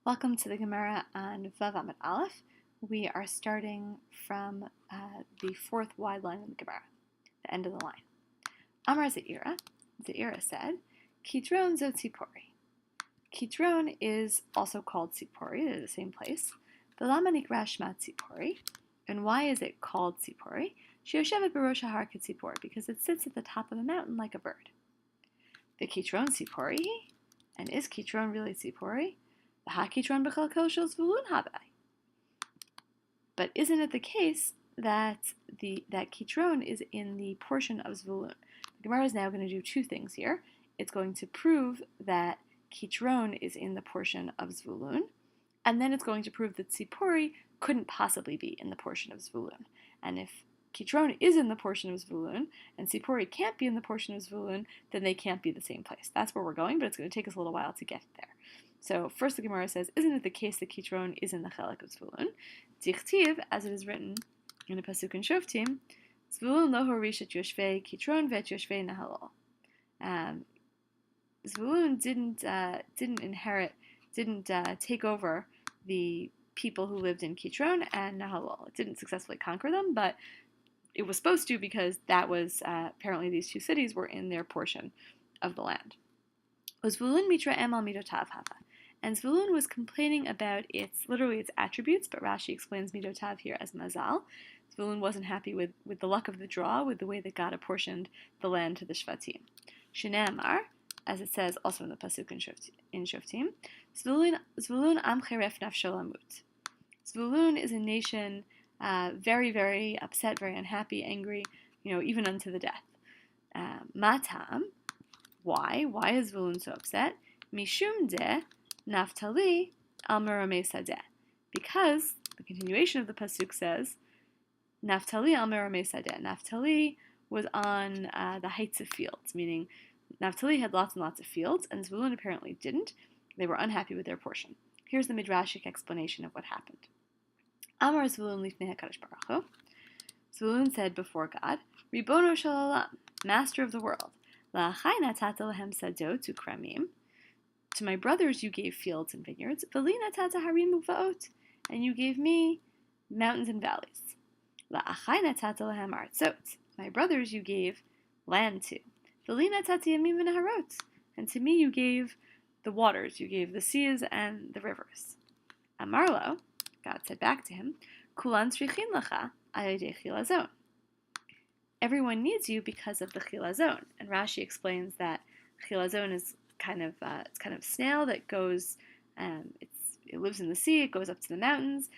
Welcome to the Gemara on Vav Amud Aleph. We are starting from the fourth wide line in the Gemara, the end of the line. Amar Ze'ira said, Kitron zo tzipori. Kitron is also called Tzipori, they're the same place. V'lama nikra shma tzipori. And why is it called Tzipori? Sheyoshevet b'rosh hahar k'tzipor, because it sits at the top of the mountain like a bird. The Kitron Tzipori, and is Kitron really Tzipori? But isn't it the case that that Kitron is in the portion of Zvulun? The Gemara is now going to do two things here. It's going to prove that Kitron is in the portion of Zvulun, and then it's going to prove that Tzipori couldn't possibly be in the portion of Zvulun. And if Kitron is in the portion of Zvulun, and Tzipori can't be in the portion of Zvulun, then they can't be the same place. That's where we're going, but it's going to take us a little while to get there. So first the Gemara says, isn't it the case that Kitron is in the Chelek of Zvulun? Tichtiv, as it is written in the Pasuk in Shoftim, Zvulun lo horish et Yoshvei Kitron vet Yoshvei Nahalol. Zvulun didn't take over the people who lived in Kitron and Nahalol. It didn't successfully conquer them, but it was supposed to, because that was apparently these two cities were in their portion of the land. Zvulun mitra emal midotav hava. And Zvulun was complaining about its attributes, but Rashi explains midotav here as mazal. Zvulun wasn't happy with the luck of the draw, with the way that God apportioned the land to the Shvatim. Shnei Amar, as it says also in the Pasuk in Shoftim, Zvulun am cheref nafsho lamut. Zvulun is a nation very, very upset, very unhappy, angry, even unto the death. Matam, why? Why is Zvulun so upset? Mishum de Naftali al meramei sadeh. Because the continuation of the pasuk says, Naftali al meramei sadeh. Naftali was on the heights of fields, meaning Naftali had lots and lots of fields, and Zvulun apparently didn't. They were unhappy with their portion. Here's the midrashic explanation of what happened. Amar Zvulun lifnei HaKadosh Baruch Hu. Zvulun said before God, Ribono shel olam, Master of the world, la'achai natata lahem sadot ukramim. To my brothers you gave fields and vineyards, v'li natata harim uva'ot, and you gave me mountains and valleys. La'achai natata lahem artzot. My brothers you gave land to. V'li natata yamim v'naharot, and to me you gave the waters, you gave the seas and the rivers. Amarlo, God said back to him, Kulan tzrichin lacha ayedei chilazon. Everyone needs you because of the chilazon. And Rashi explains that chilazon is kind of snail that goes, it lives in the sea, it goes up to the mountains,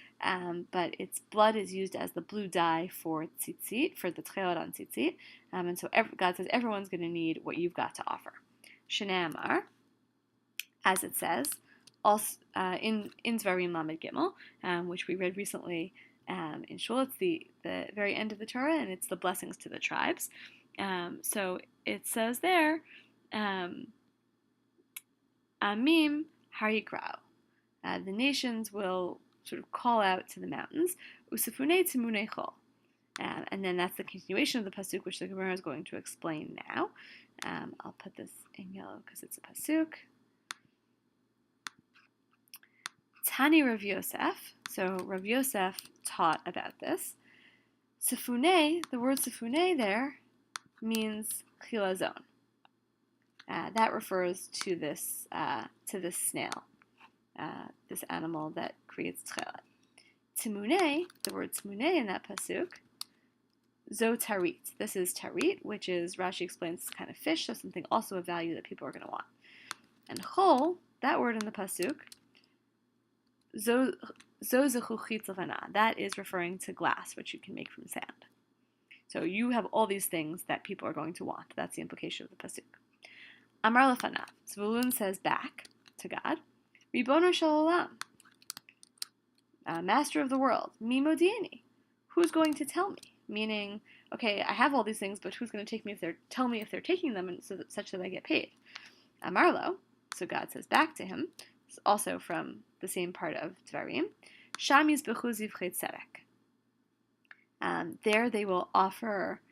but its blood is used as the blue dye for tzitzit, for the tcheot on tzitzit, and so God says everyone's going to need what you've got to offer. Shnei Amar, as it says, also in Zvarim Lamed Gimel, which we read recently in Shul. It's the very end of the Torah, and it's the blessings to the tribes. So it says there, Amim Harikrao. The nations will sort of call out to the mountains, Usifune Timunei Chol. And then that's the continuation of the pasuk, which the Gemara is going to explain now. I'll put this in yellow because it's a pasuk. Tani Rav Yosef. So Rav Yosef taught about this. Sifune, the word sifune there means chilazon. That refers to this snail, this animal that creates tchelet. Timune, the word timune in that pasuk, zo tarit. This is tarit, which is, Rashi explains, kind of fish, so something also of value that people are going to want. And chol, that word in the pasuk, zo zechuchit levana. That is referring to glass, which you can make from sand. So you have all these things that people are going to want. That's the implication of the pasuk. Amar lefanav. Zvulun says back to God, Ribono shel olam, Master of the world, mi modieni. Who's going to tell me? Meaning, okay, I have all these things, but who's going to tell me if they're taking them, and such that I get paid? Amarlo. So God says back to him, also from the same part of Dvarim, Sham yizbechu zivchei tzedek. There they will offer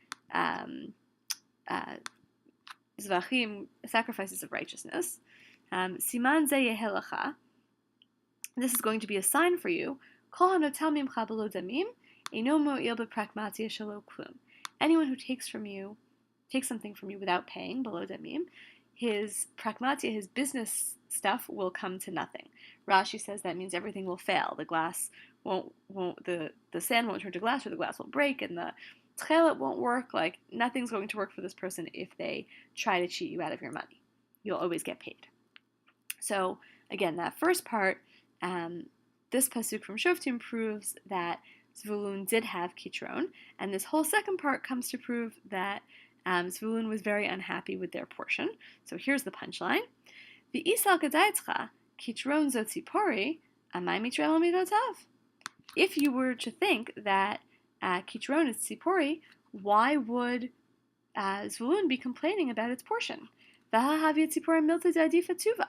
zvachim, sacrifices of righteousness. Siman ze yehelacha. this is going to be a sign for you. Kol hanotel mimcha b'lo damim, eino mo'il b'pragmatia shelo klum. Anyone who takes something from you without paying, below damim, his pragmatia, his business stuff, will come to nothing. Rashi says that means everything will fail. The glass the sand won't turn to glass, or the glass will break, and the tchelet won't work. Like, nothing's going to work for this person if they try to cheat you out of your money. You'll always get paid. So again, that first part, this pasuk from Shoftim proves that Zvulun did have kitron, and this whole second part comes to prove that Zvulun was very unhappy with their portion. So here's the punchline: V'isal gadaitzcha kitron zotzipori amai mitrel midotav. If you were to think that kitron is tzipori, why would Zvulun be complaining about its portion? V'hahavia tzipori milta da'adifa tuva.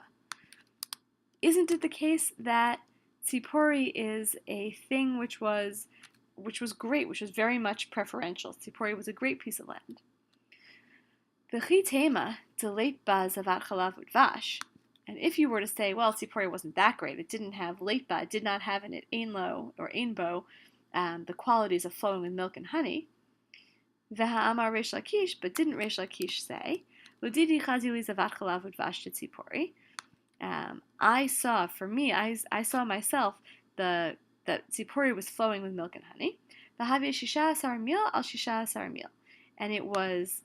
Isn't it the case that tzipori is a thing which was great, which was very much preferential? Tzipori was a great piece of land. V'chi tema deleit ba zavat chalav udvash. And if you were to say, well, tzipori wasn't that great, it didn't have leitba, it did not have in it ein-lo or ein-bo, the qualities of flowing with milk and honey. V'ha'amar Reish Lakish, but didn't Reish Lakish say, L'didi chazili zavat chalav udvash to tzipori? I saw myself that tzipori was flowing with milk and honey. V'havia shisha asar mil al shisha asar mil, and it was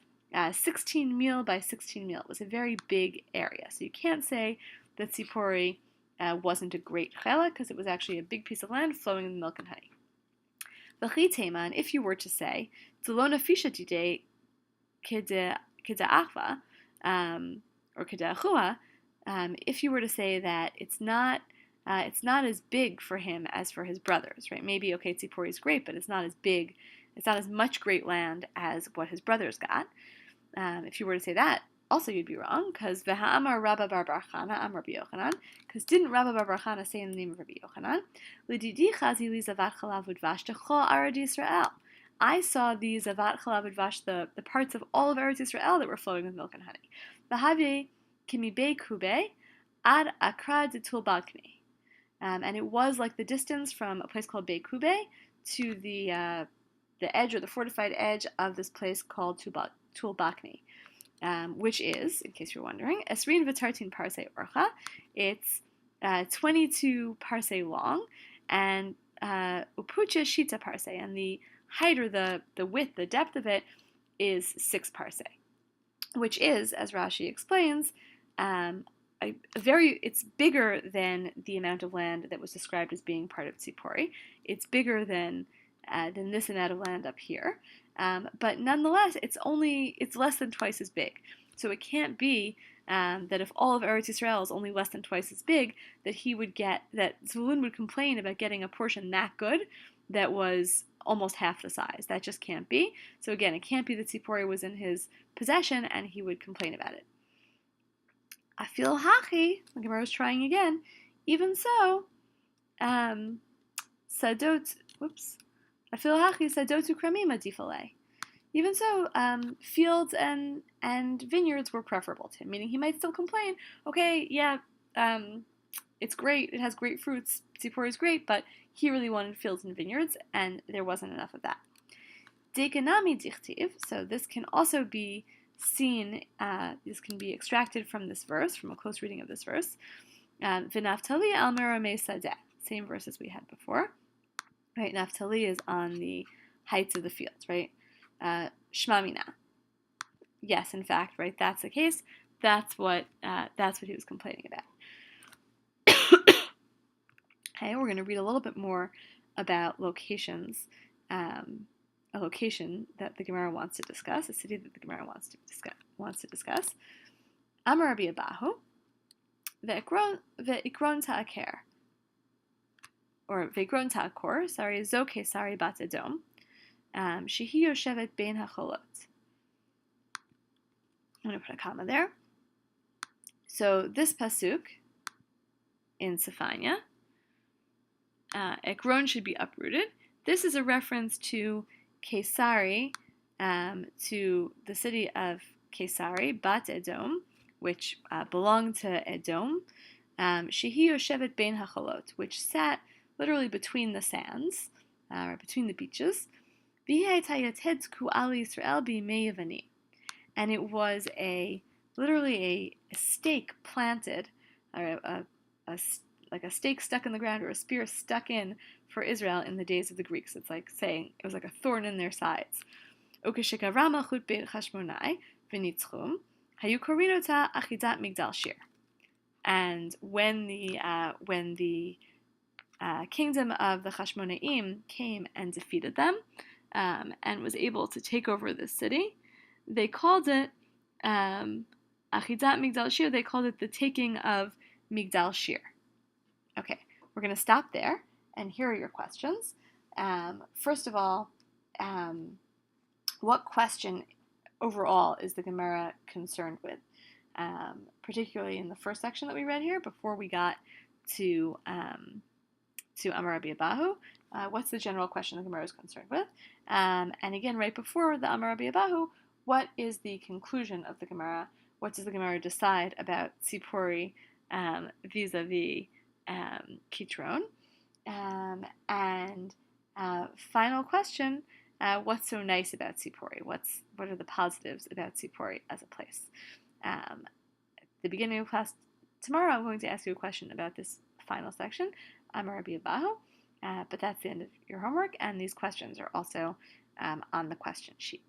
16 mil by 16 mil. It was a very big area, so you can't say that tzipori wasn't a great chela, because it was actually a big piece of land flowing with milk and honey. V'chi tema, and if you were to say tzalona fisha tide kida'achva or kida'achua, if you were to say that it's not as big for him as for his brothers, right? Maybe, okay, tzipori is great, but it's not as big, it's not as much great land as what his brothers got. If you were to say that, also you'd be wrong, because v'ha'amar Rabba bar bar Chana am Rabbi Yochanan, because didn't Rabba bar bar Chana say in the name of Rabbi Yochanan, L'didi chazi li zavat chalav udvash techol arad Yisrael. I saw the zavat chalav udvash, the parts of all of Eretz Yisrael that were flowing with milk and honey. V'havei kimibei kube ad akra de tulbalkne. And it was like the distance from a place called Bei Kube to the edge, or the fortified edge, of this place called Tulbakni, which is, in case you're wondering, Esrin v'tartin parsei orcha. It's 22 parsei long, and upucha shita parsei, and the height, or the width, the depth of it, is 6 parsei, which is, as Rashi explains, it's bigger than the amount of land that was described as being part of tzipori. It's bigger than this amount of land up here, but nonetheless, it's less than twice as big. So it can't be that if all of Eretz Yisrael is only less than twice as big, that Zvulun would complain about getting a portion that good that was almost half the size. That just can't be. So again, it can't be that tzipori was in his possession and he would complain about it. Afil hachi, the Gemara was trying again. Even so, Afil hachi sadotu kramima difale. Even so, fields and vineyards were preferable to him, meaning he might still complain, okay, yeah, it's great, it has great fruits, tzipori is great, but he really wanted fields and vineyards, and there wasn't enough of that. Dekanami dichtiv, so this can also be seen, this can be extracted from this verse, from a close reading of this verse. V'naftali al meramei sadeh, same verse as we had before. Right, Naphtali is on the heights of the fields, right? Shmamina. Yes, in fact, right, that's the case. That's what he was complaining about. Okay, we're going to read a little bit more about locations. A location that the Gemara wants to discuss, a city that the Gemara wants to discuss. Amar Rabbi Abahu, ve'ikron ta'aker, or ve'ikron ta'akor, zo kesari bat Edom, shehi yoshevet bein hacholot. I'm going to put a comma there. So this pasuk in Sefania, Ekron should be uprooted. This is a reference to Kesari, to the city of Kesari, Bat Edom, which belonged to Edom. Shehi Yoshevet Bein Hacholot, which sat literally between the sands, or between the beaches. And it was literally a stake planted, or like a stake stuck in the ground, or a spear stuck in for Israel in the days of the Greeks. It's like saying it was like a thorn in their sides. And when the kingdom of the Chashmonaim came and defeated them, and was able to take over the city, they called it Achidat Migdal Shir. They called it the taking of Migdal Shir. Okay, we're going to stop there, and here are your questions. First of all, what question overall is the Gemara concerned with? Particularly in the first section that we read here, before we got to Amar Rabbi Abahu. What's the general question the Gemara is concerned with? And again, right before the Amar Rabbi Abahu, what is the conclusion of the Gemara? What does the Gemara decide about Tzipori vis-a-vis Kitron? And final question, what's so nice about Tzipori? What are the positives about Tzipori as a place? At the beginning of class tomorrow, I'm going to ask you a question about this final section, Amar Rabbi Abahu, but that's the end of your homework, and these questions are also on the question sheet.